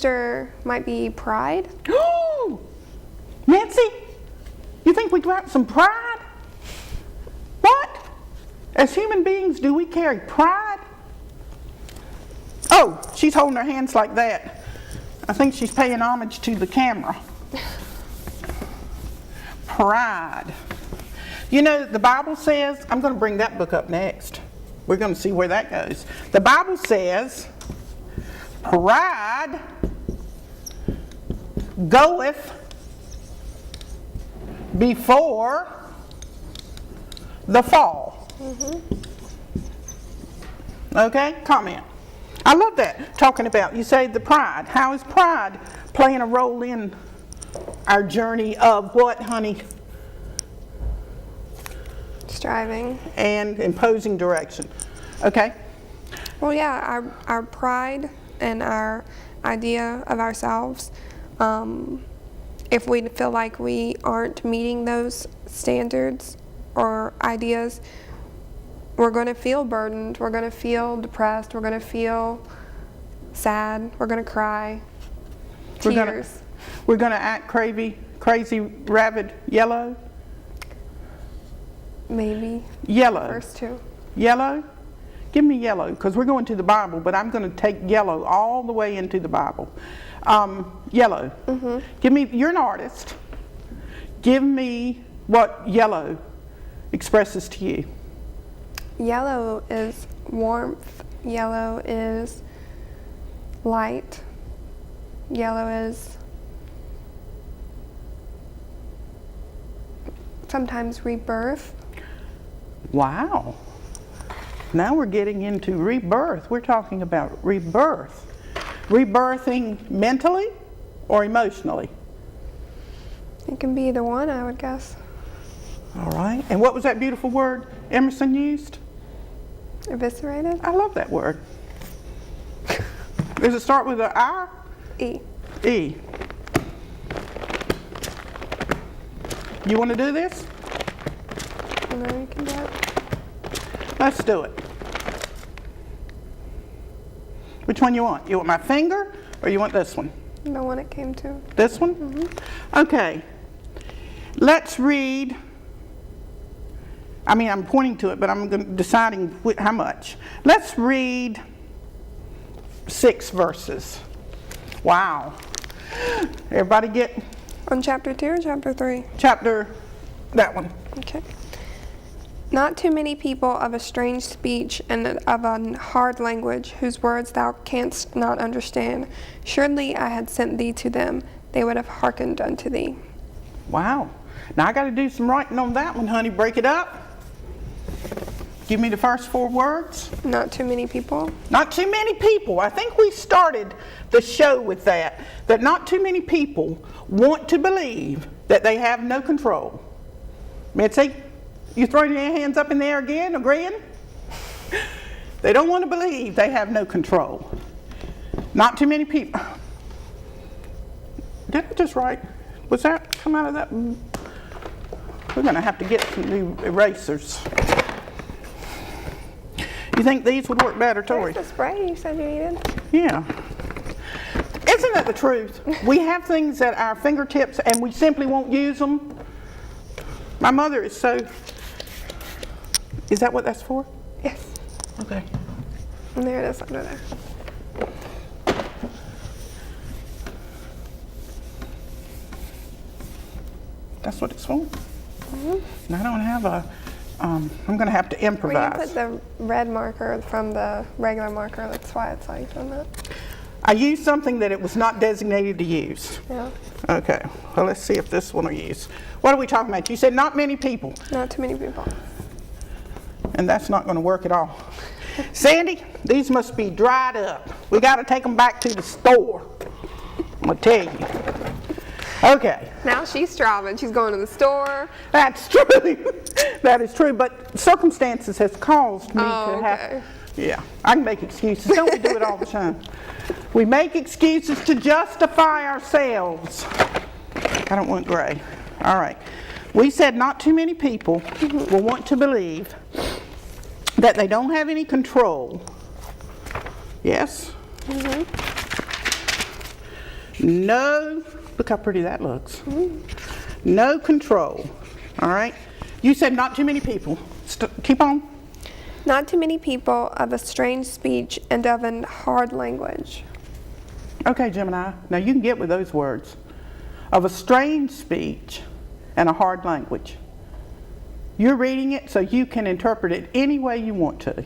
Might be pride. Oh, Nancy, you think we got some pride? What? As human beings, do we carry pride? Oh, she's holding her hands like that. I think she's paying homage to the camera. Pride. You know, the Bible says, I'm going to bring that book up next. We're going to see where that goes. The Bible says, pride goeth before the fall. Okay, comment. I love that, talking about, you say the pride. How is pride playing a role in our journey of what, honey? Striving. And imposing direction. Okay? Well, yeah, our pride and our idea of ourselves, if we feel like we aren't meeting those standards or ideas, we're going to feel burdened, we're going to feel depressed, we're going to feel sad, we're going to cry, tears. We're going to act crazy, rabid, yellow? Maybe. Yellow. First two. Yellow? Give me yellow, because we're going to the Bible, but I'm going to take yellow all the way into the Bible. Yellow. Give me, you're an artist. Give me what yellow expresses to you. Yellow is warmth. Yellow is light. Yellow is sometimes rebirth. Wow. Now we're getting into rebirth. We're talking about rebirth. Rebirthing mentally or emotionally? It can be either one, I would guess. All right. And what was that beautiful word Emerson used? Eviscerated? I love that word. Does it start with an I? E. E. You want to do this? No, you can do it. Let's do it. Which one you want? You want my finger or you want this one? The one it came to. This one? Okay. Let's read. I'm pointing to it, but I'm deciding how much. Let's read 6 verses. Wow. Everybody get? On chapter 2 or chapter 3? That one. Okay. Not too many people of a strange speech and of a hard language, whose words thou canst not understand. Surely I had sent thee to them, they would have hearkened unto thee. Wow. Now I got to do some writing on that one, honey. Break it up. Give me the first 4 words. Not too many people. Not too many people. I think we started the show with that not too many people want to believe that they have no control. Mitzi, you throwing your hands up in the air again, agreeing? They don't want to believe they have no control. Not too many people. Did I just write? Was that come out of that? We're going to have to get some new erasers. You think these would work better, Tori? There's the spray you said you needed. Yeah. Isn't that the truth? We have things at our fingertips and we simply won't use them. My mother is so... Is that what that's for? Yes. Okay. And there it is under there. That's what it's for? And I don't have a... I'm going to have to improvise. Well, you put the red marker from the regular marker. That's why it's like done that. I used something that it was not designated to use. Yeah. Okay. Well, let's see if this one will use. What are we talking about? You said not many people. Not too many people. And that's not going to work at all. Sandy, these must be dried up. We got to take them back to the store. I'm going to tell you. Okay. Now she's striving. She's going to the store. That's true. That is true. But circumstances has caused me to have... Yeah. I can make excuses. Don't we do it all the time? We make excuses to justify ourselves. I don't want gray. All right. We said not too many people will want to believe that they don't have any control. Yes? No, look how pretty that looks. No control. All right. You said not too many people. Keep on. Not too many people, of a strange speech, and of an hard language. Okay, Gemini. Now you can get with those words. Of a strange speech and a hard language. You're reading it so you can interpret it any way you want to.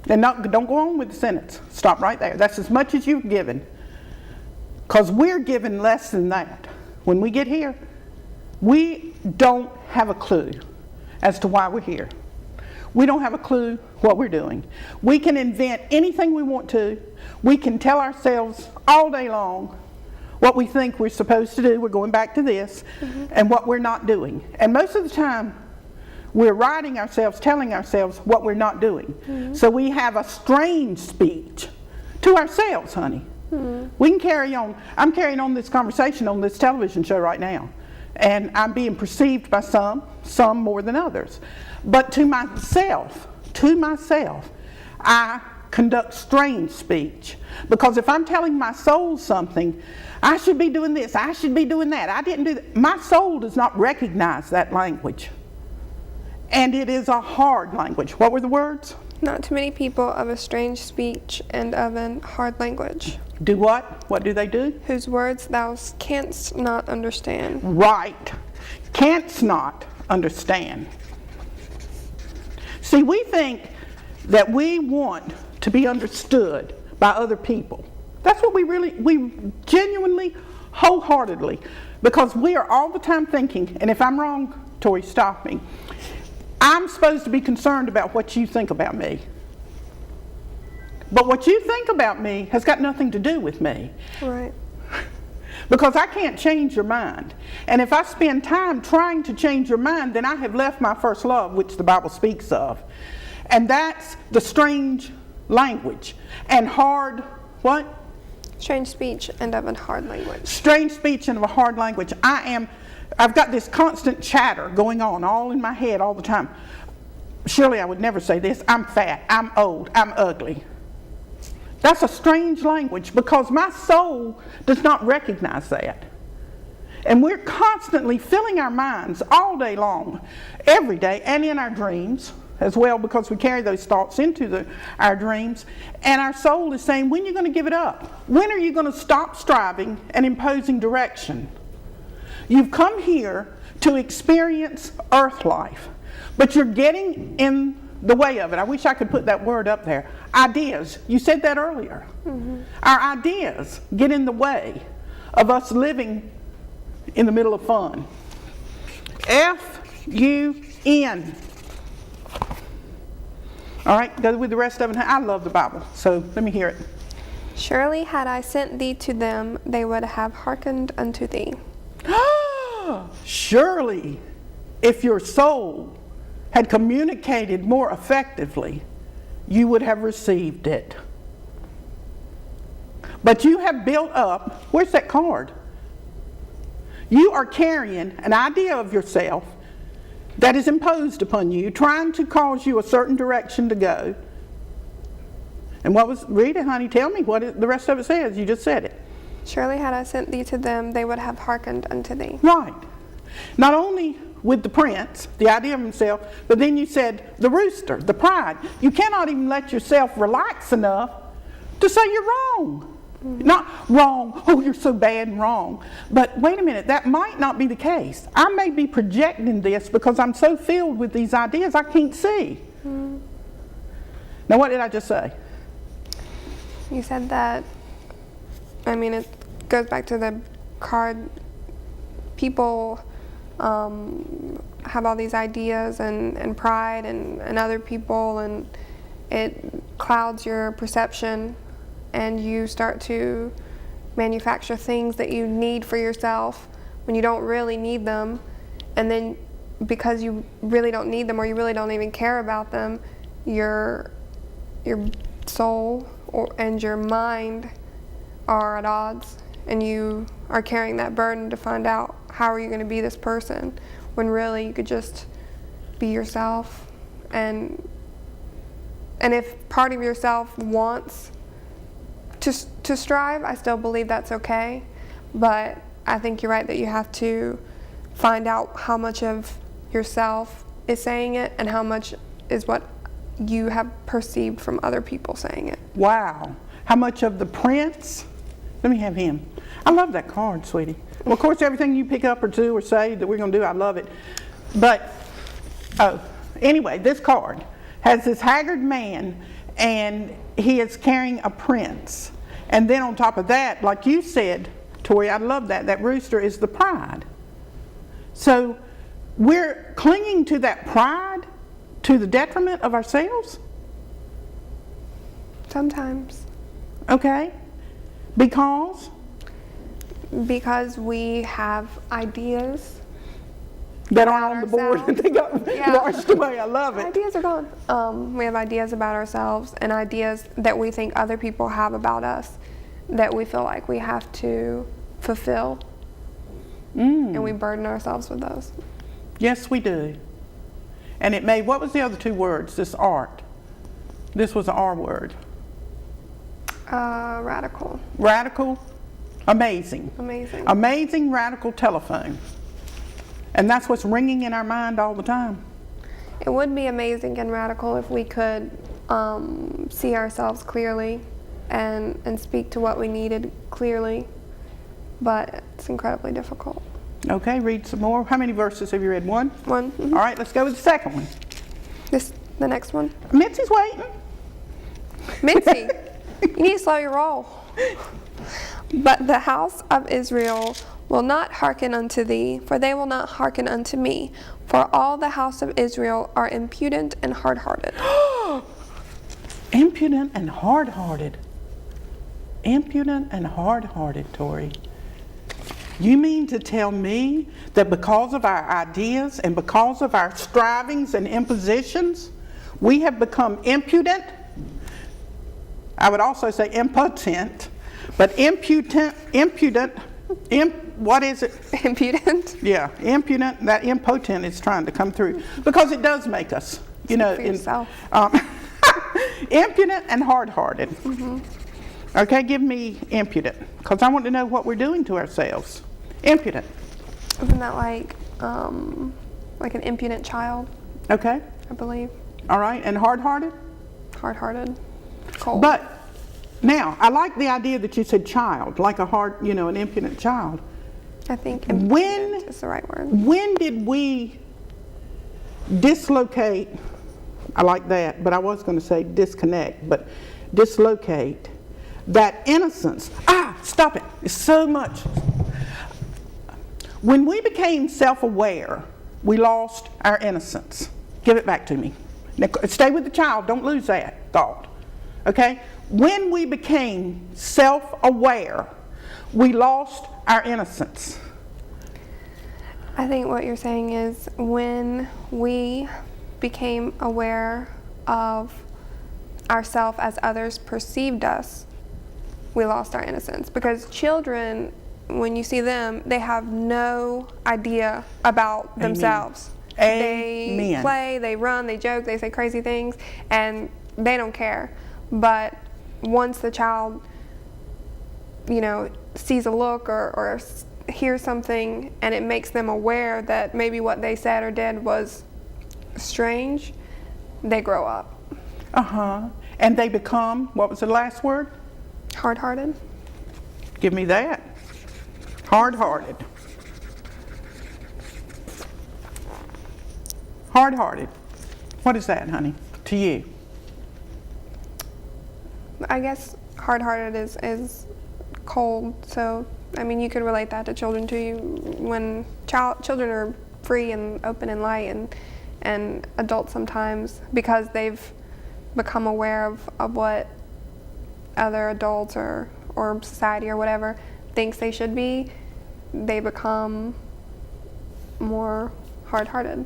And don't go on with the sentence. Stop right there. That's as much as you've given. Because we're given less than that. When we get here, we don't have a clue as to why we're here. We don't have a clue what we're doing. We can invent anything we want to. We can tell ourselves all day long what we think we're supposed to do. We're going back to this, and what we're not doing. And most of the time, we're writing ourselves, telling ourselves what we're not doing. So we have a strange speech to ourselves, honey. We can carry on. I'm carrying on this conversation on this television show right now. And I'm being perceived by some more than others. But to myself, I conduct strange speech. Because if I'm telling my soul something, I should be doing this, I should be doing that, I didn't do that. My soul does not recognize that language. And it is a hard language. What were the words? Not too many people, of a strange speech, and of an hard language. Do what? What do they do? Whose words thou canst not understand. Right. Canst not understand. See, we think that we want to be understood by other people. That's what we genuinely, wholeheartedly, because we are all the time thinking, and if I'm wrong, Tori, stop me, I'm supposed to be concerned about what you think about me. But what you think about me has got nothing to do with me. Right. Because I can't change your mind. And if I spend time trying to change your mind, then I have left my first love, which the Bible speaks of. And that's the strange language. And hard, what? Strange speech and of a hard language. Strange speech and of a hard language. I've got this constant chatter going on all in my head all the time. Surely I would never say this. I'm fat, I'm old, I'm ugly. That's a strange language because my soul does not recognize that. And we're constantly filling our minds all day long, every day, and in our dreams as well, because we carry those thoughts into our dreams. And our soul is saying, when are you going to give it up? When are you going to stop striving and imposing direction? You've come here to experience earth life, but you're getting in the way of it. I wish I could put that word up there. Ideas. You said that earlier. Our ideas get in the way of us living in the middle of fun. F-U-N. All right, go with the rest of it. I love the Bible, so let me hear it. Surely had I sent thee to them, they would have hearkened unto thee. Surely, if your soul had communicated more effectively, you would have received it. But you have built up, where's that card? You are carrying an idea of yourself that is imposed upon you, trying to cause you a certain direction to go. And read it, honey, tell me what the rest of it says. You just said it. Surely had I sent thee to them, they would have hearkened unto thee. Right. Not only with the prince, the idea of himself, but then you said the rooster, the pride. You cannot even let yourself relax enough to say you're wrong. Not wrong, oh, you're so bad and wrong. But wait a minute, that might not be the case. I may be projecting this because I'm so filled with these ideas I can't see. Now, what did I just say? You said that, it goes back to the card. People have all these ideas and pride and other people, and it clouds your perception, and you start to manufacture things that you need for yourself when you don't really need them, and then because you really don't need them or you really don't even care about them, your soul and your mind are at odds, and you are carrying that burden to find out how are you going to be this person when really you could just be yourself. And if part of yourself wants to strive, I still believe that's okay, but I think you're right that you have to find out how much of yourself is saying it and how much is what you have perceived from other people saying it. Wow. How much of the prince? Let me have him. I love that card, sweetie. Well, of course, everything you pick up or do or say that we're going to do, I love it. But, anyway, this card has this haggard man, and he is carrying a prince. And then on top of that, like you said, Tori, I love that rooster is the pride. So we're clinging to that pride to the detriment of ourselves? Sometimes. Okay. Because we have ideas that aren't on the board and they got washed away. I love it. Ideas are gone. We have ideas about ourselves and ideas that we think other people have about us that we feel like we have to fulfill. And we burden ourselves with those. Yes, we do. And it made, what was the other two words? This art. This was an R word. Radical. Radical. Amazing. Amazing. Amazing radical telephone. And that's what's ringing in our mind all the time. It would be amazing and radical if we could see ourselves clearly and speak to what we needed clearly, but it's incredibly difficult. Okay, read some more. How many verses have you read? One? One. Mm-hmm. All right, let's go with the second one. The next one. Mitzi's waiting. Mitzi, you need to slow your roll. But the house of Israel will not hearken unto thee, for they will not hearken unto me. For all the house of Israel are impudent and hard-hearted. Impudent and hard-hearted. Impudent and hard-hearted, Tori. You mean to tell me that because of our ideas and because of our strivings and impositions, we have become impudent? I would also say impotent, but what is it? Impudent? Yeah, impudent, that impotent is trying to come through. Because it does make us, you know. Impudent and hard-hearted. Mm-hmm. Okay, give me impudent, because I want to know what we're doing to ourselves. Impudent. Isn't that like an impudent child? Okay. I believe. All right, and hard-hearted? Hard-hearted. Cold. But now, I like the idea that you said child, like an impudent child. I think impudent is the right word. When did we dislocate, I like that, but I was going to say disconnect, but dislocate that innocence? Stop it. It's so much. When we became self-aware, we lost our innocence. Give it back to me. Now, stay with the child. Don't lose that thought. Okay? When we became self-aware, we lost our innocence. I think what you're saying is when we became aware of ourselves as others perceived us, we lost our innocence. Because children, when you see them, they have no idea about themselves. Amen. They play, they run, they joke, they say crazy things, and they don't care. But once the child, sees a look or hears something and it makes them aware that maybe what they said or did was strange, they grow up. And they become, what was the last word? Hard-hearted. Give me that. Hard-hearted. Hard-hearted. What is that, honey, to you? I guess hard-hearted is cold, so you could relate that to children too. When children are free and open and light, and adults sometimes, because they've become aware of what other adults or society or whatever thinks they should be, they become more hard-hearted.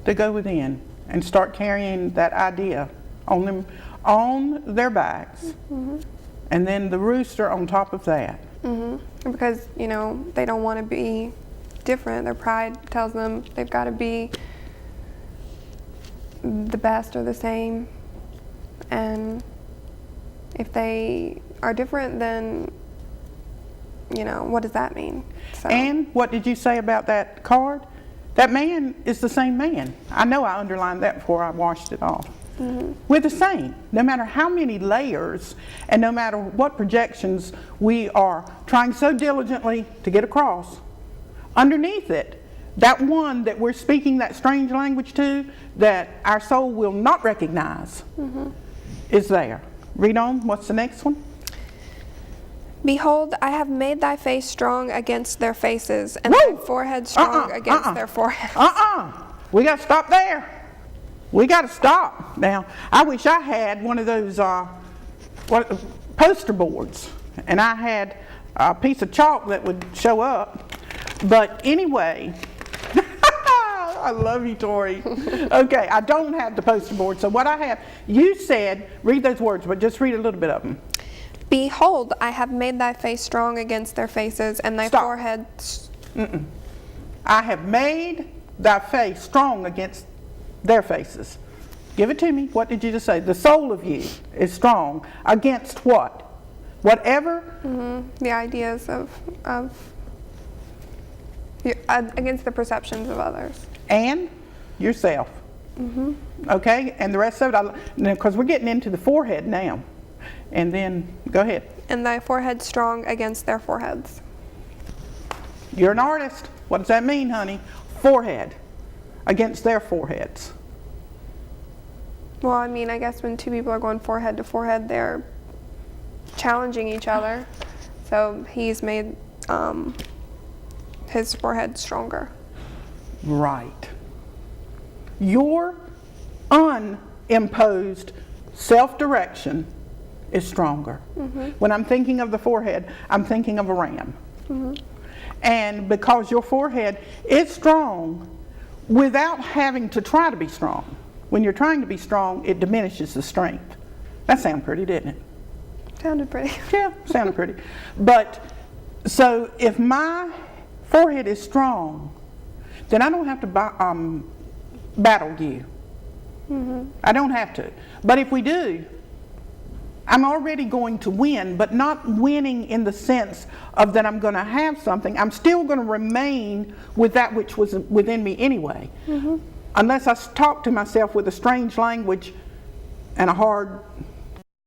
To go within and start carrying that idea on their backs, mm-hmm. and then the rooster on top of that. Mm-hmm. Because, they don't want to be different. Their pride tells them they've got to be the best or the same. And If they are different, then, you know, what does that mean? So. And what did you say about that card? That man is the same man. I know I underlined that before I washed it off. We're the same, no matter how many layers and no matter what projections we are trying so diligently to get across. Underneath it, that one that we're speaking that strange language to, that our soul will not recognize, is there. Read on. What's the next one? Behold, I have made thy face strong against their faces, and thy forehead strong against their foreheads. We got to stop there. We got to stop. Now, I wish I had one of those poster boards, and I had a piece of chalk that would show up. But anyway, I love you, Tori. Okay, I don't have the poster board, so what I have, you said, read those words, but just read a little bit of them. Behold, I have made thy face strong against their faces, and thy forehead... I have made thy face strong against their faces. Give it to me. What did you just say? The soul of you is strong against what? Whatever? The ideas of against the perceptions of others. And yourself. Okay? And the rest of it, because we're getting into the forehead now. And then, go ahead. And thy forehead strong against their foreheads. You're an artist. What does that mean, honey? Forehead against their foreheads. Well, I mean, I guess when two people are going forehead to forehead, they're challenging each other. So he's made his forehead stronger. Right. Your unimposed self-direction is stronger. When I'm thinking of the forehead, I'm thinking of a ram. And because your forehead is strong without having to try to be strong. When you're trying to be strong, it diminishes the strength. That sounded pretty, didn't it? Sounded pretty. Yeah, sounded pretty. But, so if my forehead is strong, then I don't have to battle you. I don't have to. But if we do, I'm already going to win, but not winning in the sense of that I'm going to have something. I'm still going to remain with that which was within me anyway. Unless I talk to myself with a strange language and a hard